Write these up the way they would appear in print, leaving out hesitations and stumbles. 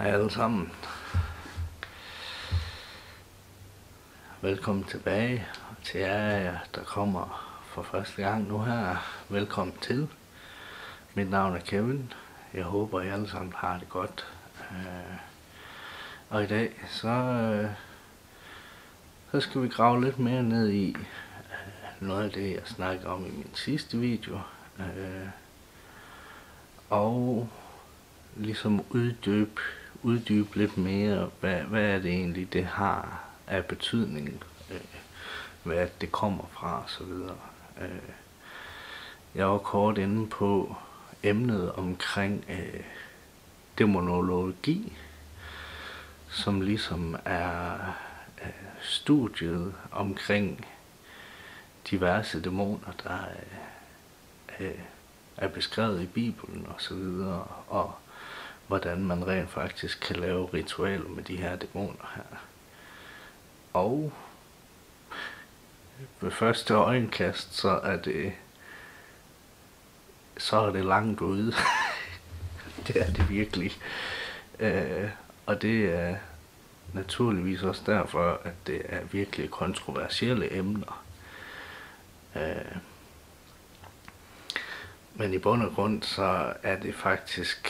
Hej alle sammen. Velkommen tilbage til jer, der kommer for første gang nu her. Velkommen til. Mit navn er Kevin. Jeg håber, I alle sammen har det godt. Og i dag, så skal vi grave lidt mere ned i noget af det, jeg snakkede om i min sidste video. Og ligesom uddybe lidt mere, hvad er det egentlig, det har af betydning, hvad det kommer fra, og så videre. Jeg var kort inde på emnet omkring dæmonologi, som ligesom er studiet omkring diverse dæmoner, der er beskrevet i Bibelen og så videre, og hvordan man rent faktisk kan lave ritualer med de her dæmoner her. Og ved første øjenkast, så er det langt ude. Det er det virkelig. Og det er naturligvis også derfor, at det er virkelig kontroversielle emner. Men i bund og grund, så er det faktisk,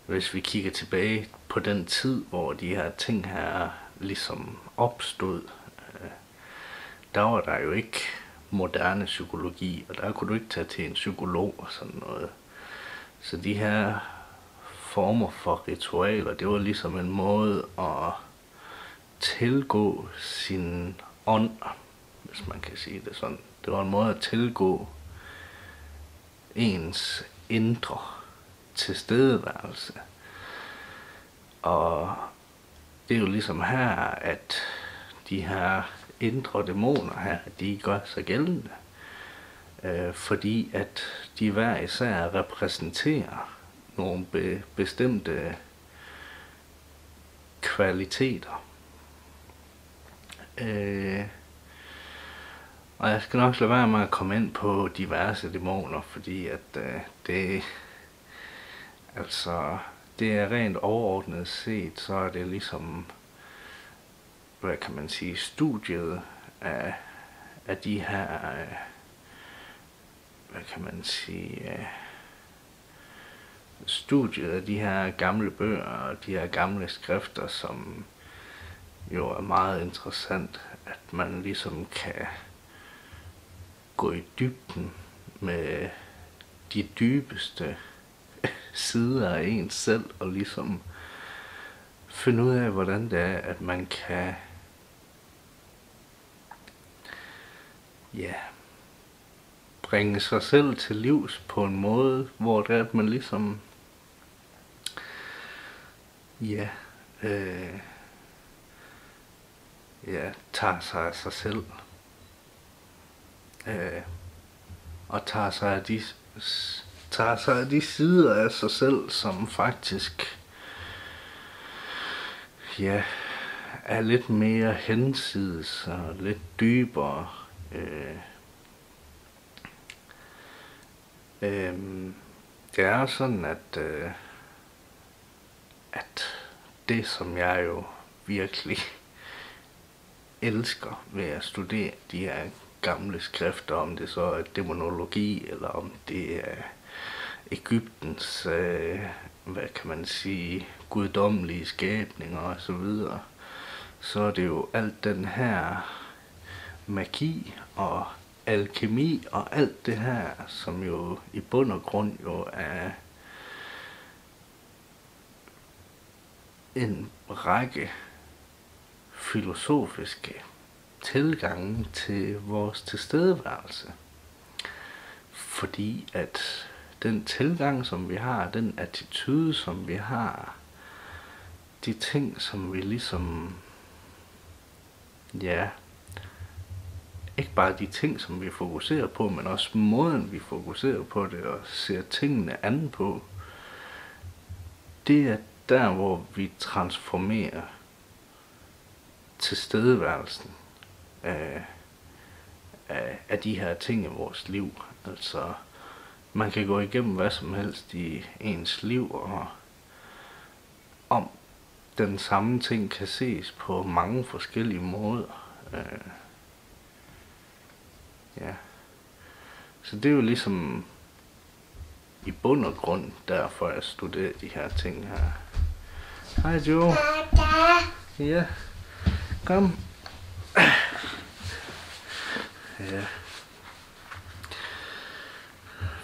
hvis vi kigger tilbage på den tid, hvor de her ting her ligesom opstod, der var der jo ikke moderne psykologi, og der kunne du ikke tage til en psykolog og sådan noget. Så de her former for ritualer, det var ligesom en måde at tilgå sin ånd, hvis man kan sige det sådan. Det var en måde at tilgå ens indre tilstedeværelse. Og det er jo ligesom her, at de her indre dæmoner her, de gør sig gældende. Fordi at de hver især repræsenterer nogle bestemte kvaliteter. Og jeg skal nok lade være med at komme ind på diverse dæmoner, fordi at det er rent overordnet set, så er det ligesom, hvad kan man sige, studiet af de her, hvad kan man sige, studiet af de her gamle bøger og de her gamle skrifter, som jo er meget interessant, at man ligesom kan gå i dybden med de dybeste sider af ens selv, og ligesom finde ud af, hvordan det er, at man kan bringe sig selv til livs på en måde, hvor det er, at man ligesom tager sig af sig selv, og tager sig af de sider af sig selv, som faktisk er lidt mere hensides og lidt dybere. Det er sådan, at det, som jeg jo virkelig elsker ved at studere de her gamle skrifter, om det så er dæmonologi, eller om det er Egyptens, hvad kan man sige, guddommelige skabninger og så videre, så er det jo alt den her magi og alkemi og alt det her, som jo i bund og grund jo er en række filosofiske tilgange til vores tilstedeværelse. Fordi at den tilgang, som vi har, den attitude, som vi har, de ting, som vi ligesom, ikke bare de ting, som vi fokuserer på, men også måden, vi fokuserer på det og ser tingene an på, det er der, hvor vi transformerer tilstedeværelsen af de her ting i vores liv. Altså, man kan gå igennem hvad som helst i ens liv, og om den samme ting kan ses på mange forskellige måder. Ja. Så det er jo ligesom i bund og grund derfor jeg studerer de her ting her. Hej Joe. Ja. Kom. Ja.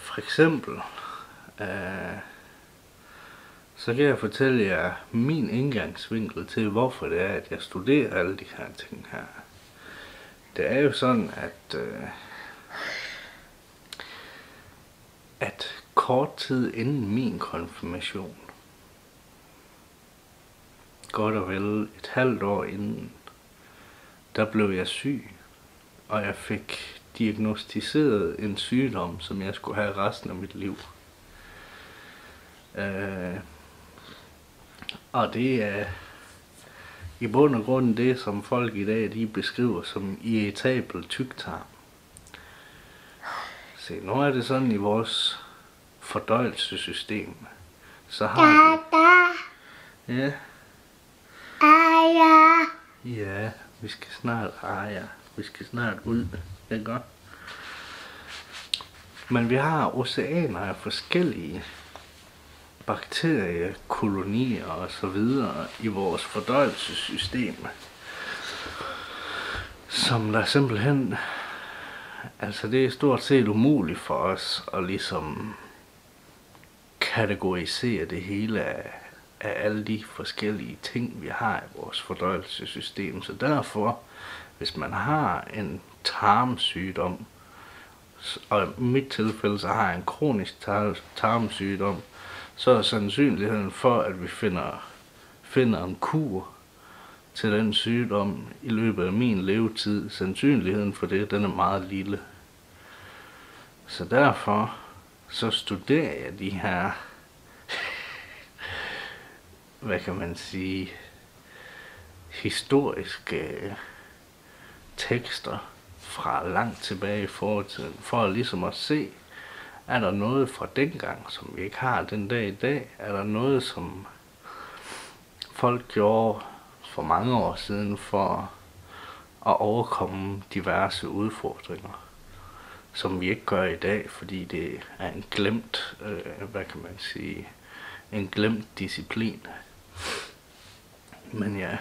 For eksempel så kan jeg fortælle jer min indgangsvinkel til hvorfor det er at jeg studerer alle de her ting her. Det er jo sådan at kort tid inden min konfirmation, godt og vel et halvt år inden, der blev jeg syg, og jeg fik diagnosticeret en sygdom, som jeg skulle have resten af mit liv. Og det er i bund og grund det, som folk i dag de beskriver som irritabel tyktarm. Se, nu er det sådan i vores fordøjelsessystem, så har vi... Ja. Ja, vi skal snart vi skal snart ud, ikke godt? Men vi har oceaner af forskellige bakteriekolonier og så videre i vores fordøjelsessystem, som der simpelthen, altså det er stort set umuligt for os at ligesom kategorisere det hele af alle de forskellige ting vi har i vores fordøjelsessystem. Så derfor, hvis man har en tarmsygdom, og i mit tilfælde så har jeg en kronisk tarmsygdom, så er sandsynligheden for at vi finder en kur til den sygdom i løbet af min levetid, sandsynligheden for det, den er meget lille. Så derfor så studerer jeg de her, hvad kan man sige, historiske tekster fra langt tilbage i fortiden, for ligesom at se, er der noget fra dengang, som vi ikke har den dag i dag? Er der noget, som folk gjorde for mange år siden for at overkomme diverse udfordringer, som vi ikke gør i dag, fordi det er en glemt, hvad kan man sige, en glemt disciplin. Men ja,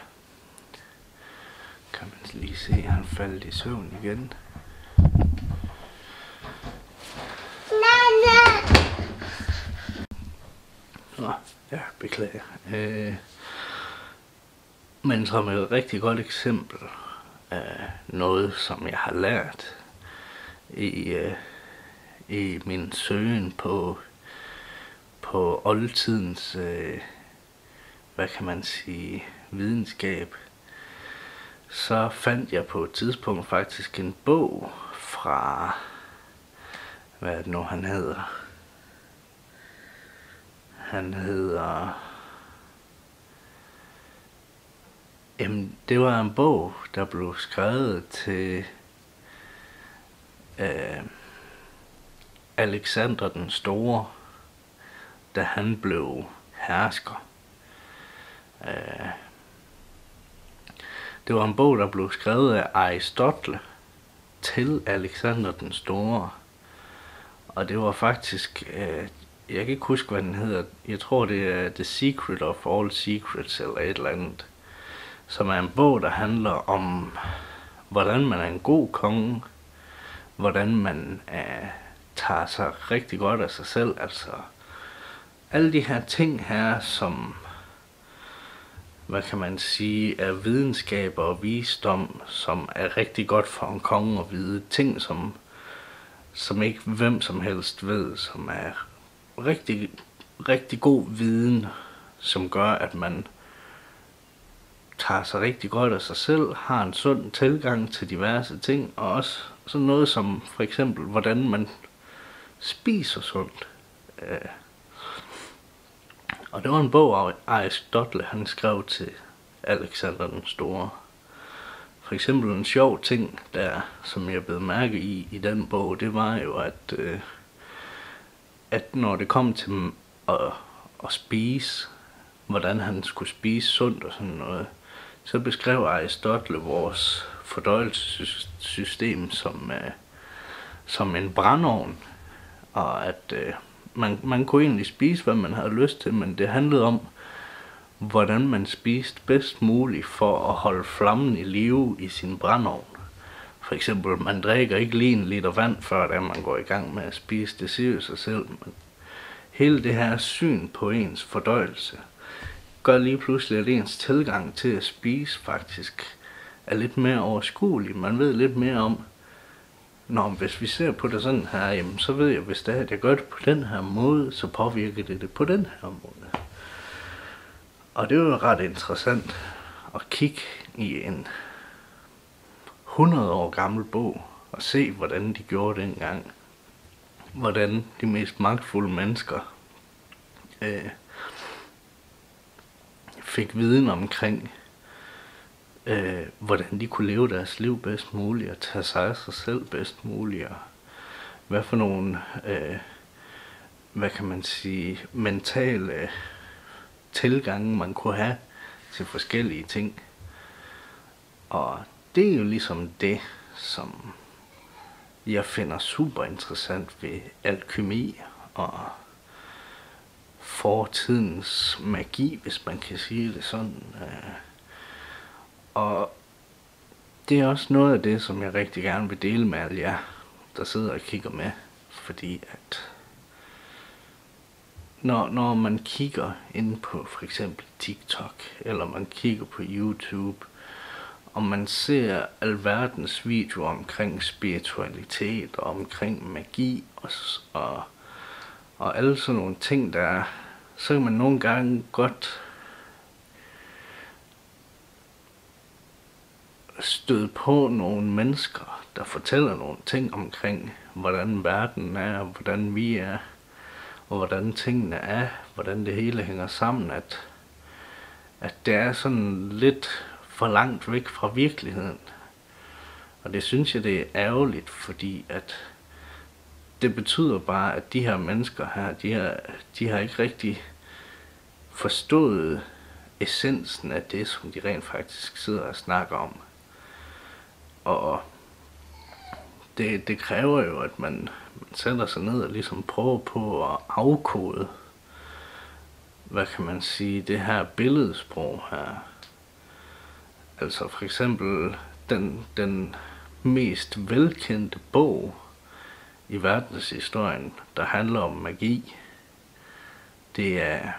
kan man lige se, at han faldt i søvn igen. Ja, beklager. Men som et rigtig godt eksempel af noget, som jeg har lært i min søgen på oldtidens, hvad kan man sige, videnskab, så fandt jeg på et tidspunkt faktisk en bog fra, hvad er det nu han hedder? Det var en bog, der blev skrevet til Alexander den Store, da han blev hersker. Det var en bog, der blev skrevet af Aristotle til Alexander den Store. Og det var faktisk, jeg kan ikke huske, hvad den hedder. Jeg tror, det er The Secret of All Secrets eller et eller andet. Som er en bog, der handler om, hvordan man er en god konge. Hvordan man tager sig rigtig godt af sig selv. Altså, alle de her ting her, som, hvad kan man sige, er videnskaber og visdom, som er rigtig godt for en konge at vide. Ting, som ikke hvem som helst ved, som er rigtig, rigtig god viden, som gør, at man tager sig rigtig godt af sig selv, har en sund tilgang til diverse ting, og også sådan noget som for eksempel, hvordan man spiser sundt. Og det var en bog, Aristotle han skrev til Alexander den Store. For eksempel en sjov ting, der, som jeg blev mærke i den bog, det var jo, at når det kom til at spise, hvordan han skulle spise sundt og sådan noget, så beskrev Aristoteles vores fordøjelsessystem som en brændeovn, og at man kunne egentlig spise, hvad man havde lyst til, men det handlede om, hvordan man spiste bedst muligt for at holde flammen i live i sin brændeovn. For eksempel, man drikker ikke lige 1 liter vand, før man går i gang med at spise. Det siger jo sig selv, men hele det her syn på ens fordøjelse gør lige pludselig, at ens tilgang til at spise faktisk er lidt mere overskuelig. Man ved lidt mere om, hvis vi ser på det sådan her, jamen, så ved jeg, hvis det er, at jeg gør det på den her måde, så påvirker det på den her måde. Og det er jo ret interessant at kigge i en 100 år gammel bog og se, hvordan de gjorde det engang. Hvordan de mest magtfulde mennesker fik viden omkring, hvordan de kunne leve deres liv bedst muligt og tage sig af sig selv bedst muligt. Og hvad for nogle, mentale tilgange man kunne have til forskellige ting. Og det er jo ligesom det, som jeg finder super interessant ved alkymi og fortidens magi, hvis man kan sige det sådan. Og det er også noget af det, som jeg rigtig gerne vil dele med alle jer, der sidder og kigger med. Fordi at når man kigger ind på for eksempel TikTok, eller man kigger på YouTube, og man ser alverdens videoer omkring spiritualitet og omkring magi og alle sådan nogle ting der, så kan man nogle gange godt støde på nogle mennesker, der fortæller nogle ting omkring, hvordan verden er, hvordan vi er, og hvordan tingene er, hvordan det hele hænger sammen, at det er sådan lidt for langt væk fra virkeligheden. Og det synes jeg, det er ærgerligt, fordi at det betyder bare, at de her mennesker her, de har ikke rigtig forstået essensen af det, som de rent faktisk sidder og snakker om. Og det kræver jo, at man sætter sig ned og ligesom prøver på at afkode, det her billedsprog her. Altså for eksempel den mest velkendte bog i verdenshistorien, der handler om magi, det er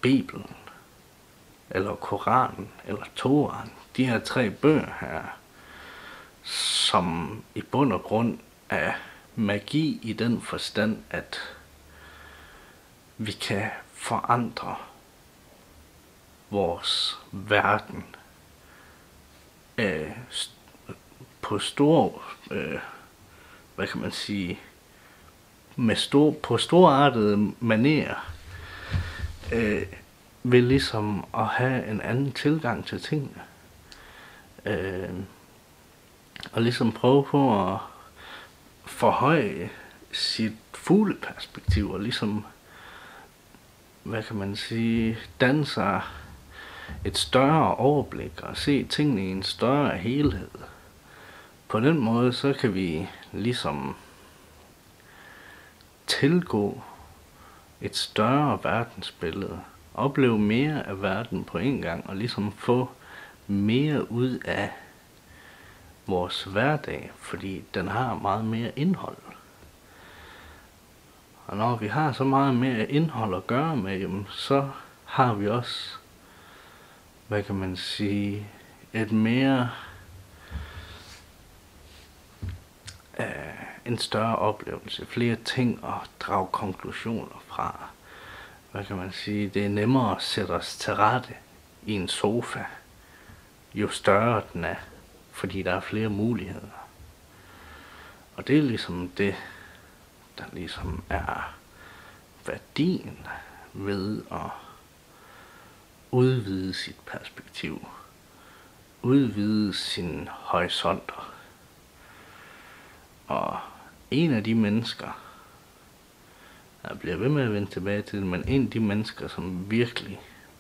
Bibelen, eller Koranen, eller Toraen. De her 3 bøger her, som i bund og grund er magi i den forstand, at vi kan forandre vores verden på store, på storartede manerer, ved ligesom at have en anden tilgang til tingene. Og ligesom prøve på at forhøje sit fugleperspektiv og ligesom, danne sig et større overblik og se tingene i en større helhed. På den måde, så kan vi ligesom tilgå et større verdensbillede, opleve mere af verden på en gang og ligesom få mere ud af vores hverdag, fordi den har meget mere indhold. Og når vi har så meget mere indhold at gøre med, jamen, så har vi også, et mere, en større oplevelse, flere ting at drage konklusioner fra. Det er nemmere at sætte os til rette i en sofa, jo større den er, fordi der er flere muligheder. Og det er ligesom det, der ligesom er værdien ved at udvide sit perspektiv, udvide sine horisonter. Og en af de mennesker, Jeg bliver ved med at vende tilbage til det, men en af de mennesker, som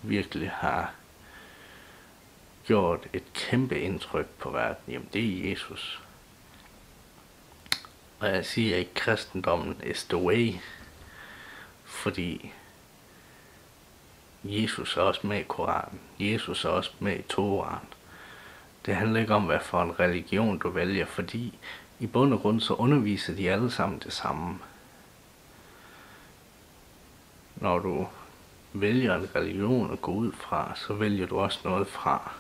virkelig har gjort et kæmpe indtryk på verden, jamen det er Jesus. Og jeg siger ikke, at kristendommen is the way, fordi Jesus er også med i Koranen. Jesus er også med i Toraen. Det handler ikke om, hvad for en religion du vælger, fordi i bund og grund så underviser de alle sammen det samme. Når du vælger en religion at gå ud fra, så vælger du også noget fra.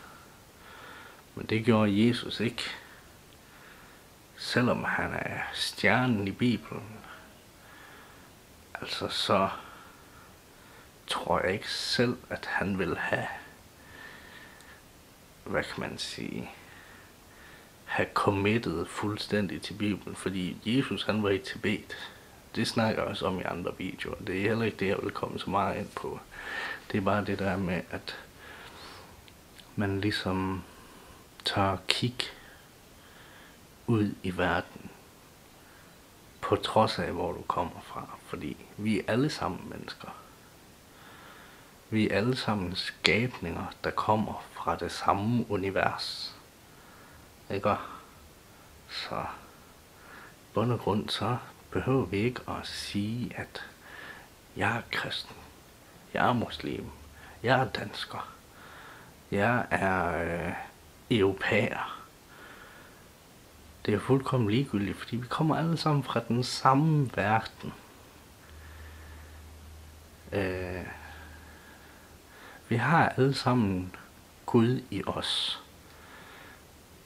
Men det gjorde Jesus ikke. Selvom han er stjernen i Bibelen, altså så tror jeg ikke selv, at han vil have, hvad kan man sige, have committed fuldstændig til Bibelen, fordi Jesus han var i Tibet. Det snakker jeg også om i andre videoer. Det er heller ikke det, jeg vil komme så meget ind på. Det er bare det der med, at man ligesom tager kig ud i verden, på trods af, hvor du kommer fra. Fordi vi er alle sammen mennesker. Vi er alle sammen skabninger, der kommer fra det samme univers. Ikke? Så i bund og grund, så behøver vi ikke at sige, at jeg er kristen, jeg er muslim, jeg er dansker, jeg er europæer. Det er fuldkommen ligegyldigt, fordi vi kommer alle sammen fra den samme verden. Vi har alle sammen Gud i os.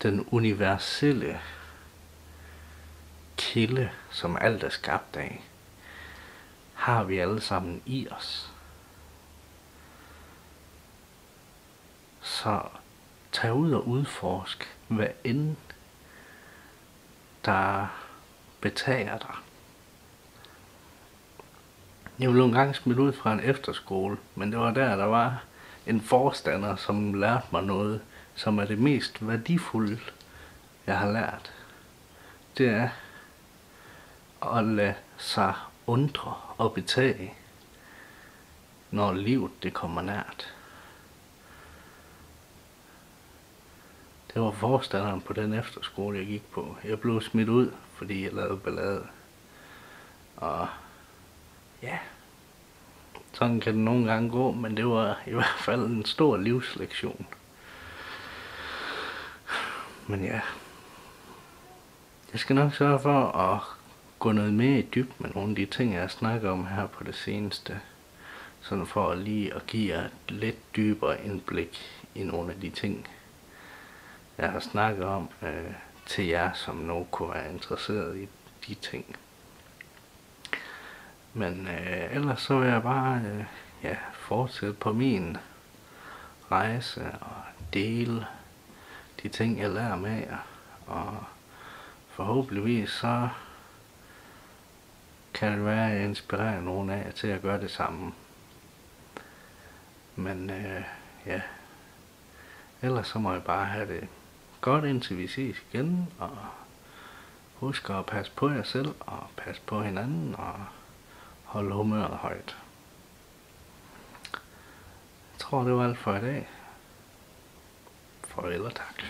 Den universelle kilde, som alt er skabt af, har vi alle sammen i os. Så tag ud og udforsk, hvad end der betager dig. Jeg blev engang smidt ud fra en efterskole, men det var der var en forstander, som lærte mig noget, som er det mest værdifulde, jeg har lært. Det er at lade sig undre og betage, når livet det kommer nært. Det var forstanderen på den efterskole, jeg gik på. Jeg blev smidt ud, fordi jeg lavede ballade. Og ja, sådan kan det nogle gange gå, men det var i hvert fald en stor livslektion. Men ja, jeg skal nok sørge for at gå noget mere i dybden med nogle af de ting, jeg snakker om her på det seneste. Sådan for lige at give jer et lidt dybere indblik i nogle af de ting, jeg har snakket om til jer, som nu kunne være interesseret i de ting. Men ellers så vil jeg bare fortsætte på min rejse og dele de ting, jeg lærer med jer. Og forhåbentligvis så kan det være, at jeg inspirerer nogen af jer til at gøre det samme. Men ellers så må jeg bare have det godt, indtil vi ses igen. Og husk at passe på jer selv og passe på hinanden og holde humøret højt. Jeg tror, det var alt for i dag. Farvel og tak.